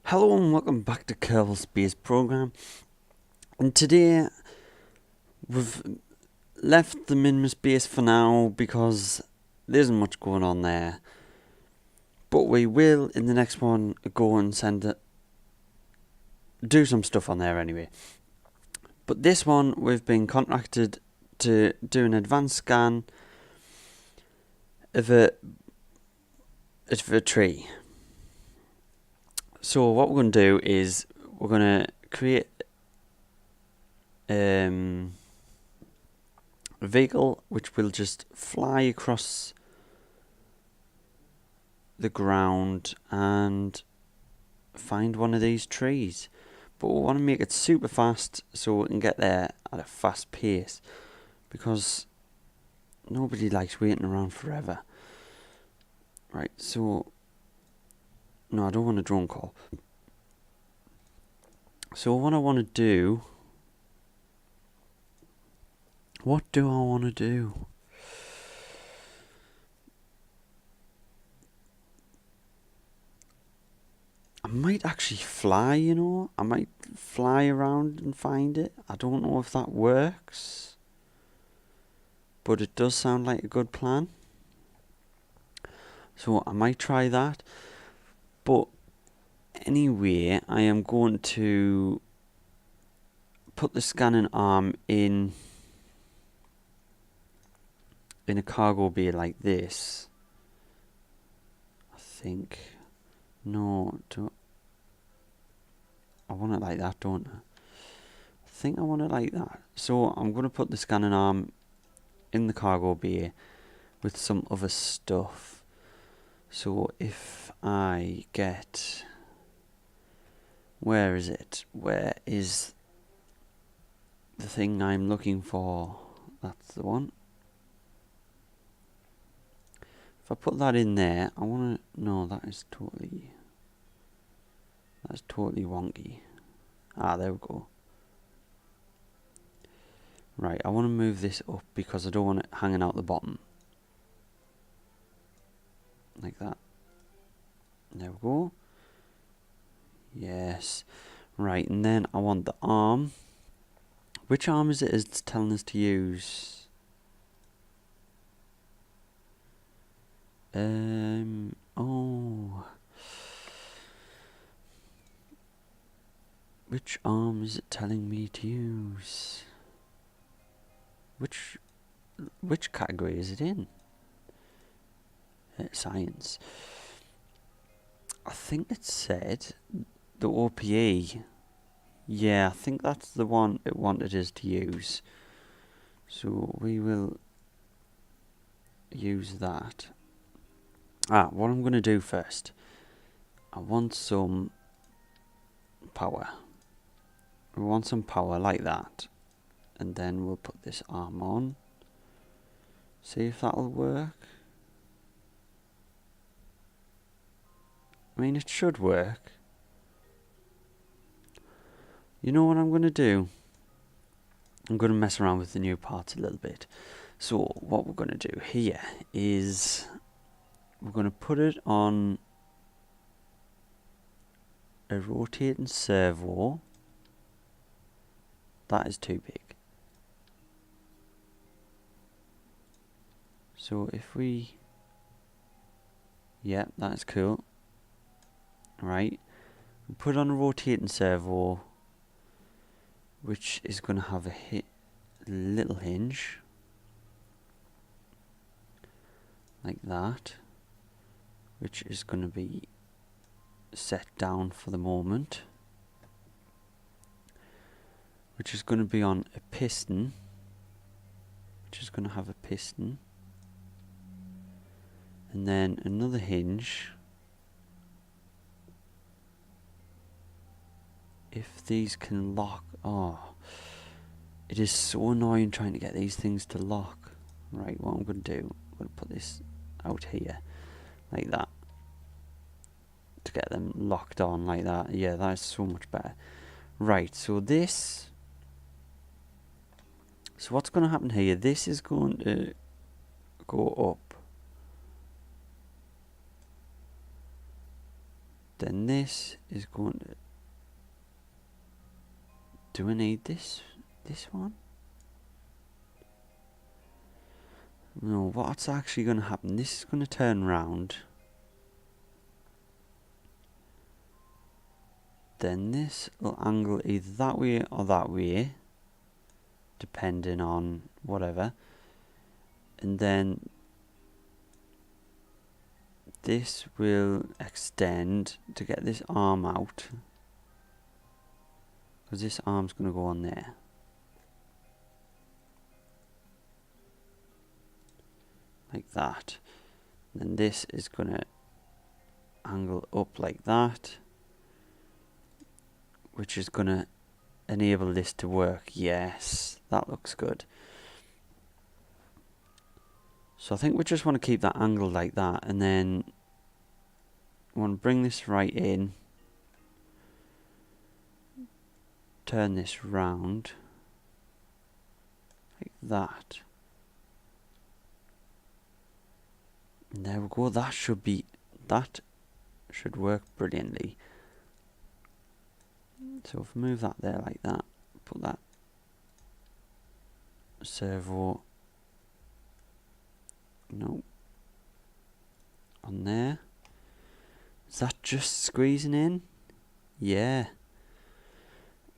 Hello and welcome back to Kerbal Space Program. And today we've left the minimum space for now because there isn't much going on there. But we will in the next one go and do some stuff on there anyway. But this one we've been contracted to do an advanced scan of a tree. So what we're going to do is we're going to create a vehicle which will just fly across the ground and find one of these trees. But we want to make it super fast so we can get there at a fast pace, because nobody likes waiting around forever. Right, so no, I don't want a drone call. So what I want to do, what do I want to do? I might actually fly, I might fly around and find it. I don't know if that works, but it does sound like a good plan. So I might try that. But anyway, I am going to put the scanning arm in a cargo bay like this. I think. No, I want it like that, don't I? I think I want it like that. So I'm going to put the scanning arm in the cargo bay with some other stuff. So if I get... Where is it? Where is the thing I'm looking for? That's the one. If I put that in there, I want to... No, that's totally wonky. There we go. Right, I want to move this up because I don't want it hanging out the bottom. Like that. There we go. Yes. Right, and then I want the arm. Which arm is it it's telling us to use? Oh. Which arm is it telling me to use? Which category is it in? Science. I think it said the OPE. Yeah, I think that's the one it wanted us to use. So we will use that. What I'm going to do first, I want some power. We want some power like that. And then we'll put this arm on. See if that'll work. I mean, it should work. You know what I'm going to do? I'm going to mess around with the new parts a little bit. So what we're going to do here is we're going to put it on a rotating servo. That is too big. So if we... Yeah, that's cool. Right. We put on a rotating servo, which is going to have a little hinge. Like that. Which is going to be set down for the moment. Which is going to be on a piston. Which is going to have a piston. And then another hinge. If these can lock... Oh, it is so annoying trying to get these things to lock. Right, what I'm going to do, I'm going to put this out here. Like that. To get them locked on like that. Yeah, that is so much better. Right, so this... So what's going to happen here? This is going to go up. Then this is going to... Do we need this one? No, what's actually going to happen? This is going to turn round. Then this will angle either that way or that way, depending on whatever. And then this will extend to get this arm out, because this arm's going to go on there. Like that. And then this is going to angle up like that, which is going to enable this to work. Yes, that looks good. So I think we just want to keep that angle like that, and then we want to bring this right in, turn this round like that. And there we go. That should work brilliantly. So if we move that there like that, put that servo on there. Is that just squeezing in? Yeah.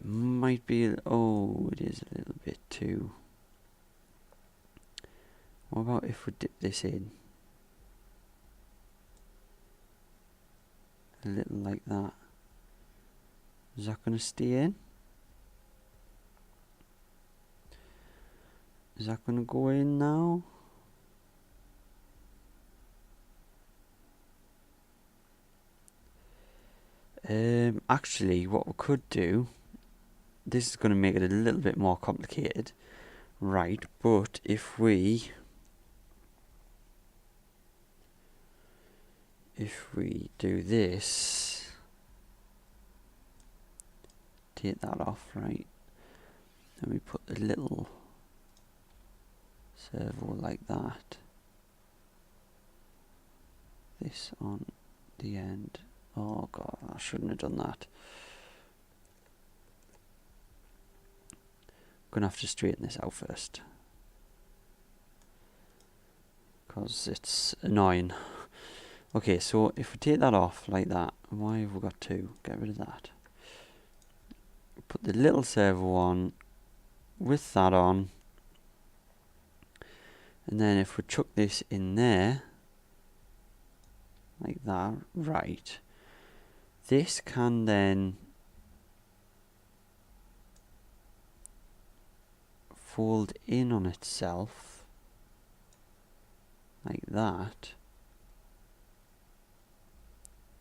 Might be, oh, it is a little bit too. What about if we dip this in? A little like that. Is that going to stay in? Is that going to go in now? Actually, what we could do, this is going to make it a little bit more complicated, right? But if we do this, take that off, right? And we put a little servo like that. This on the end. Oh god, I shouldn't have done that. Gonna have to straighten this out first, because it's annoying. Okay, so if we take that off like that, why have we got two? Get rid of that. Put the little servo on with that on, and then if we chuck this in there like that, right, this can then fold in on itself like that.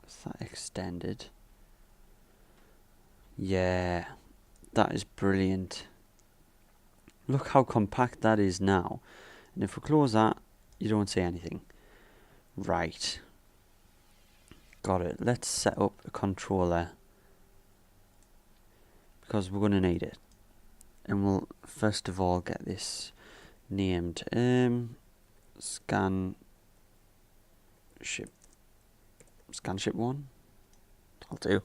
Is that extended? Yeah, that is brilliant. Look how compact that is now. And if we close that, you don't see anything. Right. Got it. Let's set up a controller, because we're going to need it. And we'll first of all get this named scan ship 1. I'll do.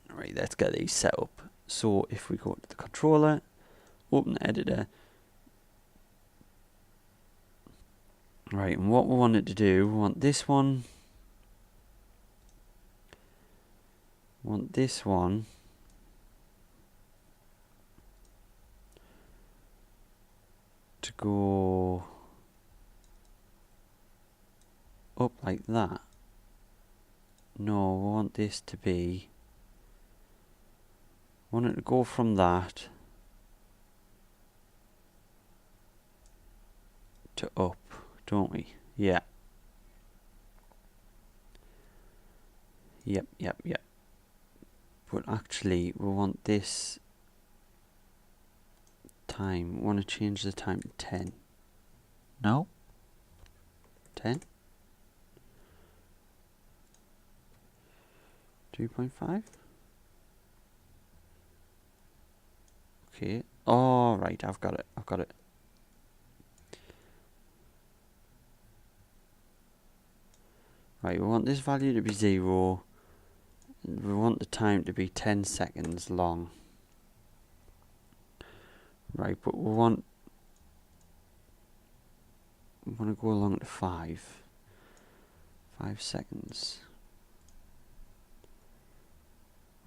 Right, let's get these set up. So if we go to the controller, open the editor. Right, and what we wanted to do, we want this one. Want this one to go up like that. No, we want this to be, want it to go from that to up, don't we? Yeah. Yep. But actually, we want this time. We want to change the time to 10. No? 10? 3.5? Okay. Oh, right. I've got it. Right, we want this value to be 0. We want the time to be 10 seconds long. Right, but we want to go along to 5 seconds.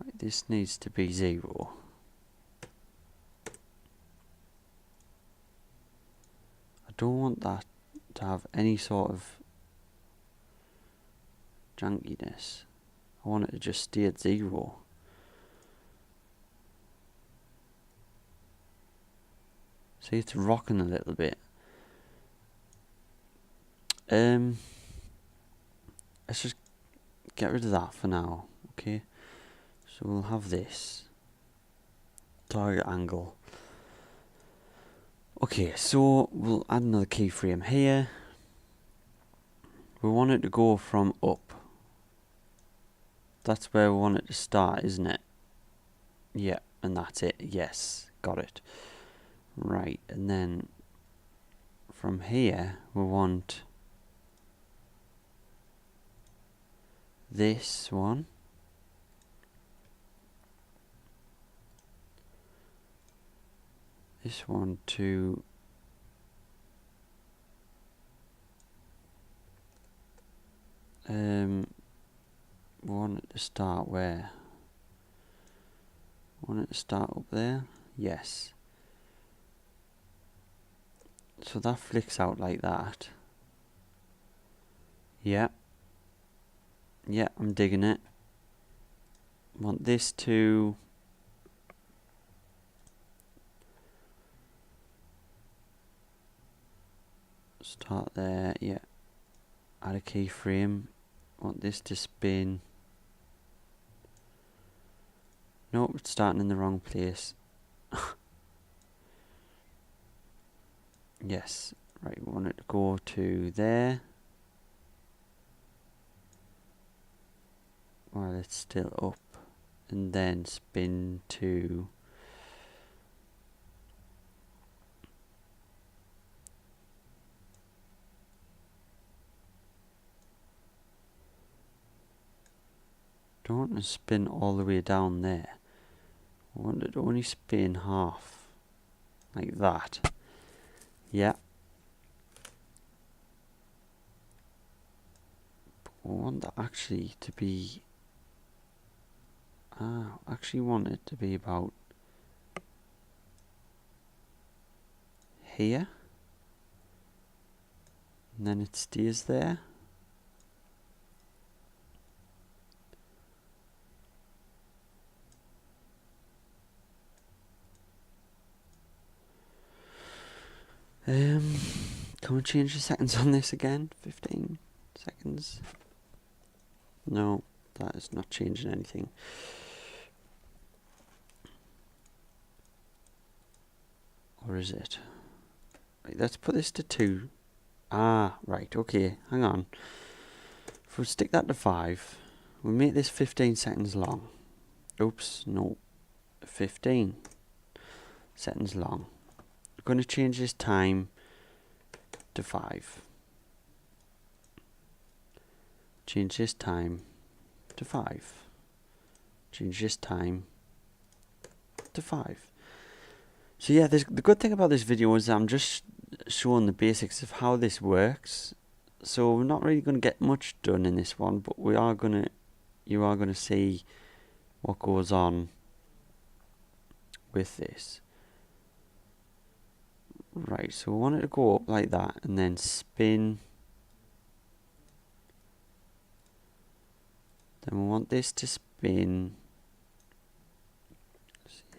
Right, this needs to be 0. I don't want that to have any sort of jankiness. I want it to just stay at 0. See, it's rocking a little bit. Let's just get rid of that for now, okay? So we'll have this target angle. Okay, so we'll add another keyframe here. We want it to go from up. That's where we want it to start, isn't it? Yeah, and that's it. Yes, got it. Right, and then from here we want this one. This one to we want it to start where? Want it to start up there? Yes. So that flicks out like that. Yeah. Yeah, I'm digging it. Want this to start there. Yeah. Add a keyframe. Want this to spin. Nope, it's starting in the wrong place. Yes. Right, we want it to go to there. While it's still up. And then spin to don't want to spin all the way down there. I want it to only spin half. Like that. Yeah. I want that actually to be I actually want it to be about here. And then it stays there. Can we change the seconds on this again? 15 seconds. No, that is not changing anything. Or is it? Right, let's put this to 2. Ah, right, okay, hang on. If we stick that to 5, we make this 15 seconds long. Oops, no. 15 seconds long. We're going to change this time to 5. Change this time to 5. Change this time to 5. So yeah, the good thing about this video is I'm just showing the basics of how this works. So we're not really going to get much done in this one, but you are going to see what goes on with this. Right, so we want it to go up like that and then spin. Then we want this to spin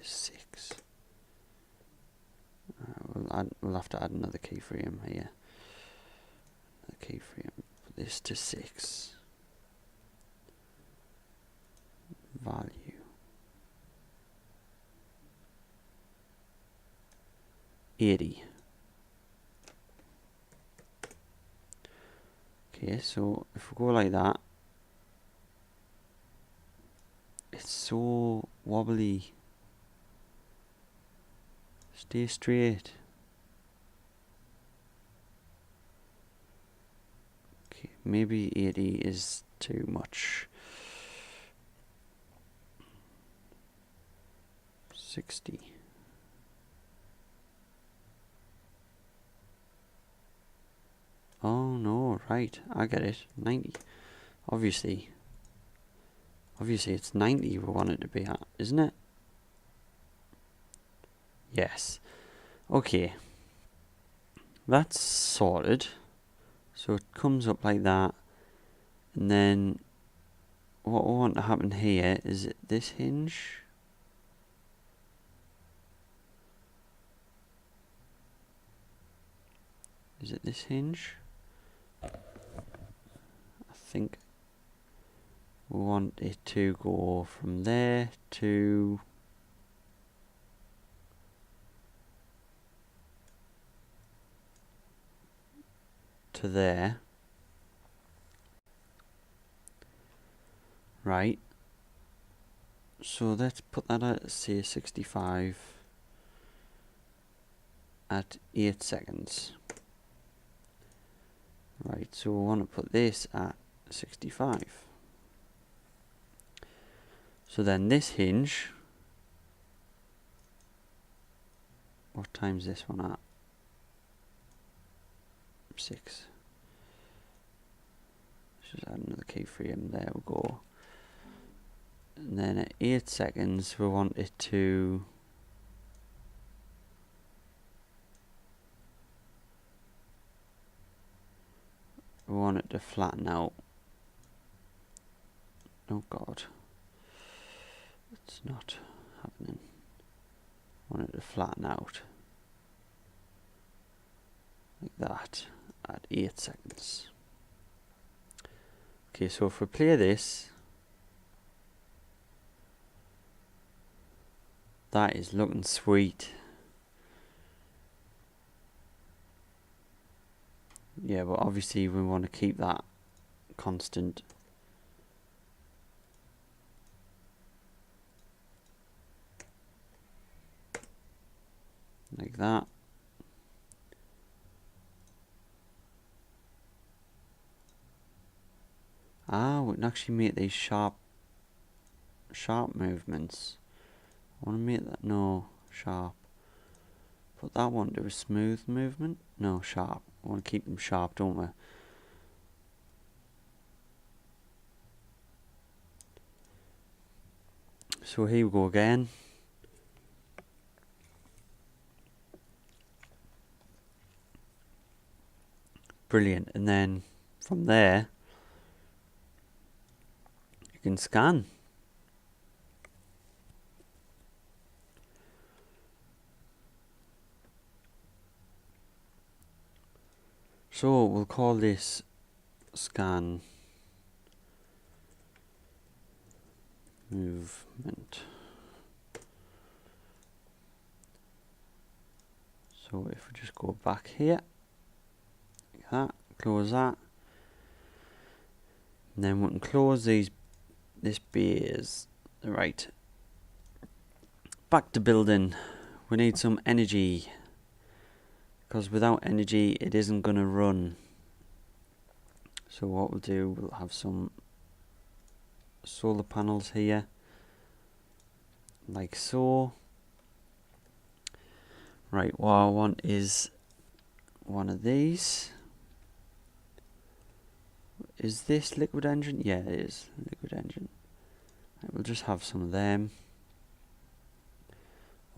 6. We'll have to add another keyframe here. Another keyframe. Put this to 6. Value. $80. Okay, so if we go like that, it's so wobbly. Stay straight. Okay, Maybe 80 is too much. 60. Oh no, right, I get it. 90. Obviously it's 90 we want it to be at, isn't it? Yes. Okay. That's sorted. So it comes up like that. And then what we want to happen here is it this hinge. Is it this hinge? I think we want it to go from there to there. Right. So let's put that at say 65 at 8 seconds. Right, so we want to put this at 65. So then this hinge, what time's this one at? 6. Just add another keyframe, there we go. And then at 8 seconds we want it to flatten out. Oh god, it's not happening. I want it to flatten out like that at 8 seconds. Okay, so if we play this, that is looking sweet. Yeah, but obviously we want to keep that constant. Like that. Ah, we can actually make these sharp movements. I want to make that, no, sharp. Put that one to a smooth movement. No, sharp. I want to keep them sharp, don't we? So here we go again. Brilliant. And then from there, you can scan. So we'll call this scan movement. So if we just go back here, like that, close that, and then we can close this base. Right. Back to building. We need some energy, because without energy it isn't going to run. So what we'll do, we'll have some solar panels here, like so. Right, what I want is one of these. Is this liquid engine? Yeah, it is liquid engine. Right, we'll just have some of them.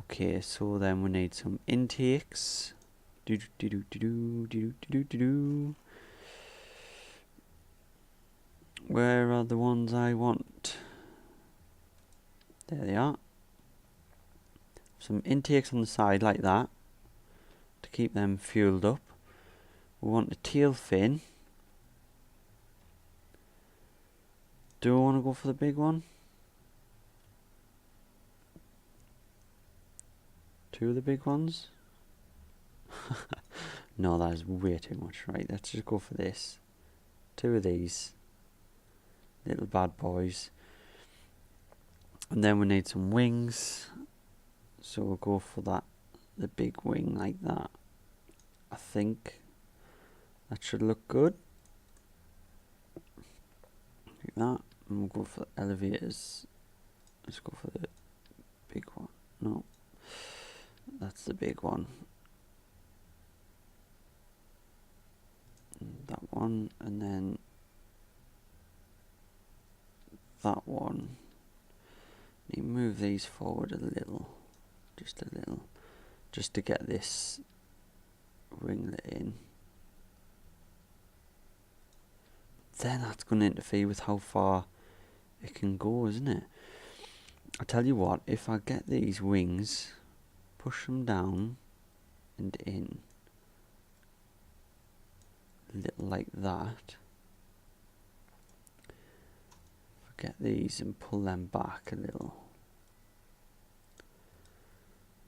Okay, so then we need some intakes. Where are the ones I want? There they are. Some intakes on the side like that to keep them fueled up. We want a tail fin. Do I want to go for the big one? 2 of the big ones? No, that is way too much. Right, let's just go for this. 2 of these little bad boys. And then we need some wings. So we'll go for that, the big wing like that. I think that should look good. that. And we'll go for the elevators. Let's go for the big one. No, that's the big one. And that one, and then that one. You move these forward a little, just a little, just to get this winglet in. Then that's going to interfere with how far it can go, isn't it? I tell you what, if I get these wings, push them down and in, a little like that. If I get these and pull them back a little,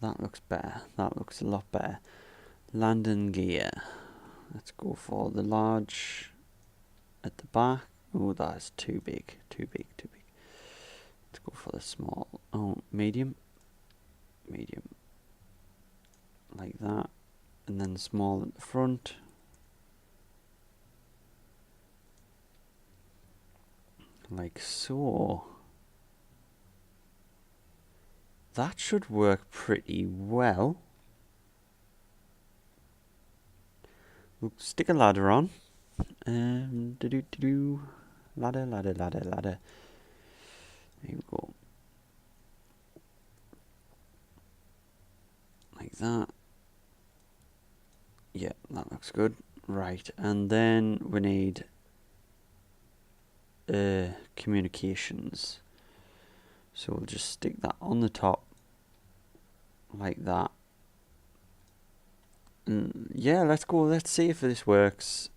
that looks better. That looks a lot better. Landing gear. Let's go for the large at the back. Oh, that's too big, too big, too big. Let's go for the small. Oh, medium. Medium. Like that. And then small at the front. Like so. That should work pretty well. We'll stick a ladder on. Ladder, ladder, ladder, ladder. There we go. Like that. Yeah, that looks good. Right, and then we need communications. So we'll just stick that on the top like that. And yeah, let's go. Let's see if this works.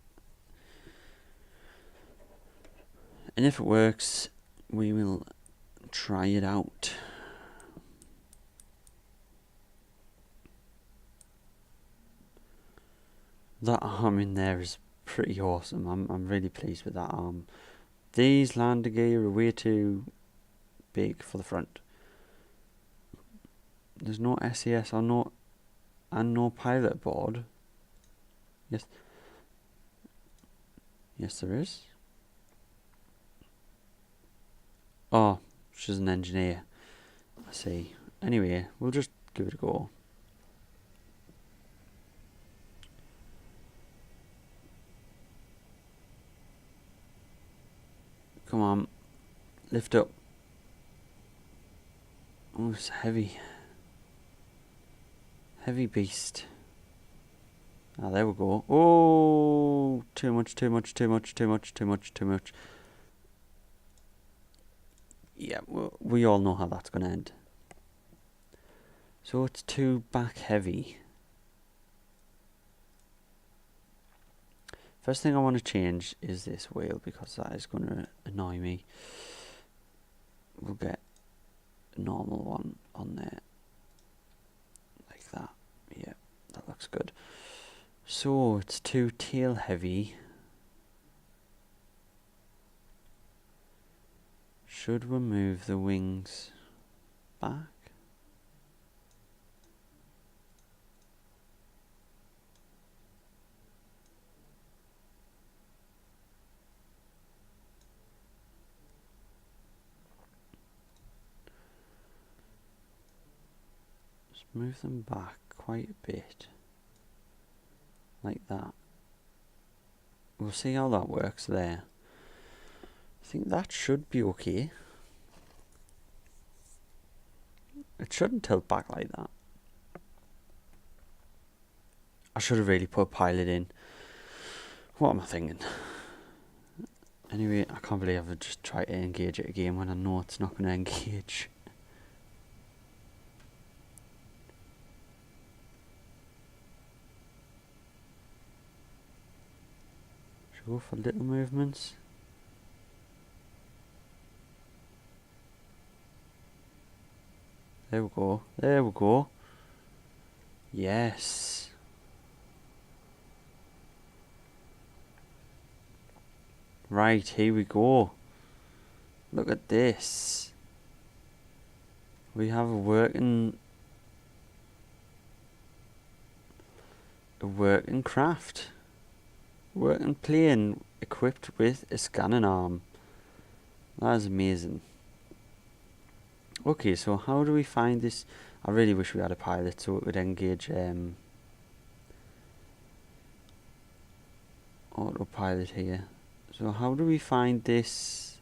And if it works, we will try it out. That arm in there is pretty awesome. I'm really pleased with that arm. These landing gear are way too big for the front. There's no SAS or no pilot board. Yes. Yes, there is. Oh, she's an engineer. I see. Anyway, we'll just give it a go. Come on. Lift up. Oh, it's heavy. Heavy beast. Ah, there we go. Oh, too much, too much, too much, too much, too much, too much. Yeah, we all know how that's going to end. So it's too back heavy. First thing I want to change is this wheel, because that is going to annoy me. We'll get a normal one on there. Like that. Yeah, that looks good. So it's too tail heavy. Should we move the wings back? Just move them back quite a bit. Like that. We'll see how that works there. I think that should be okay. It shouldn't tilt back like that. I should have really put a pilot in. What am I thinking? Anyway, I can't believe I've just tried to engage it again when I know it's not going to engage. Should we go for little movements? There we go. There we go. Yes. Right, here we go. Look at this. We have a working craft. Working plane equipped with a scanning arm. That is amazing. Okay, so how do we find this? I really wish we had a pilot so it would engage autopilot here. So how do we find this?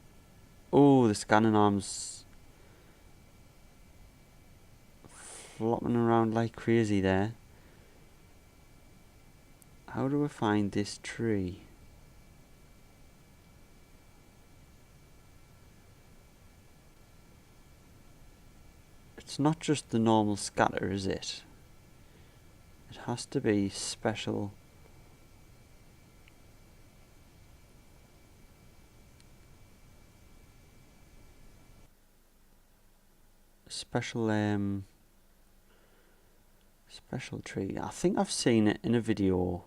Oh, the scanning arms flopping around like crazy there. How do we find this tree? It's not just the normal scatter, is it? It has to be special. Special special tree. I think I've seen it in a video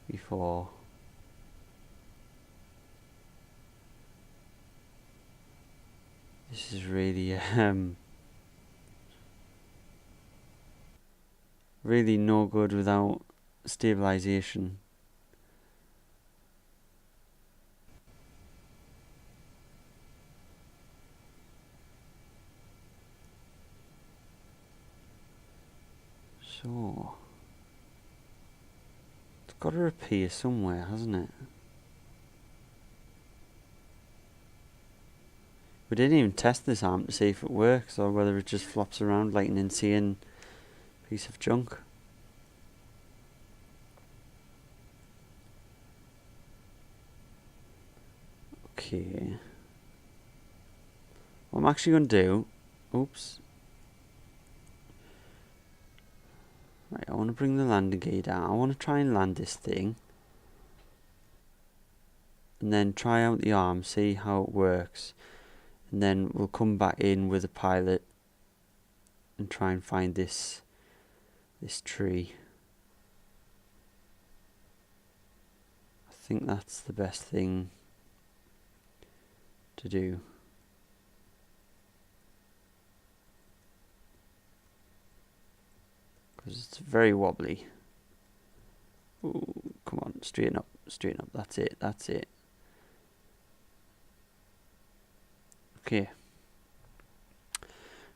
before. This is really really no good without stabilization. So it's got to appear somewhere, hasn't it? We didn't even test this arm to see if it works or whether it just flops around like an insane piece of junk. Okay. What I'm actually going to do... Oops. Right, I want to bring the landing gear down. I want to try and land this thing. And then try out the arm, see how it works. And then we'll come back in with a pilot and try and find this tree. I think that's the best thing to do. Because it's very wobbly. Ooh, come on, straighten up, that's it, that's it. Okay.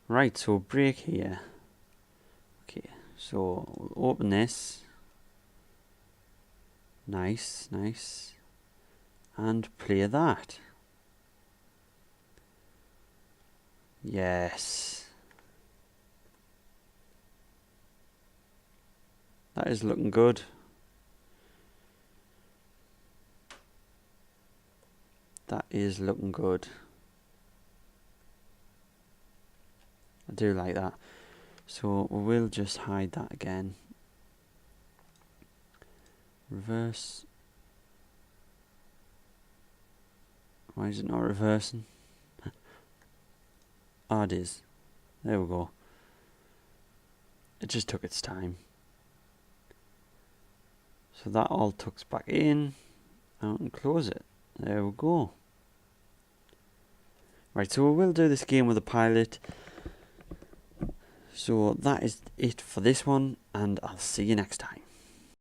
Right, so brake here. Okay, so we'll open this. Nice, nice. And play that. Yes. That is looking good. That is looking good. I do like that. So we'll just hide that again. Reverse. Why is it not reversing? Oh, it is. There we go. It just took its time. So that all tucks back in. Out and close it. There we go. Right, so we will do this game with a pilot. So that is it for this one, and I'll see you next time.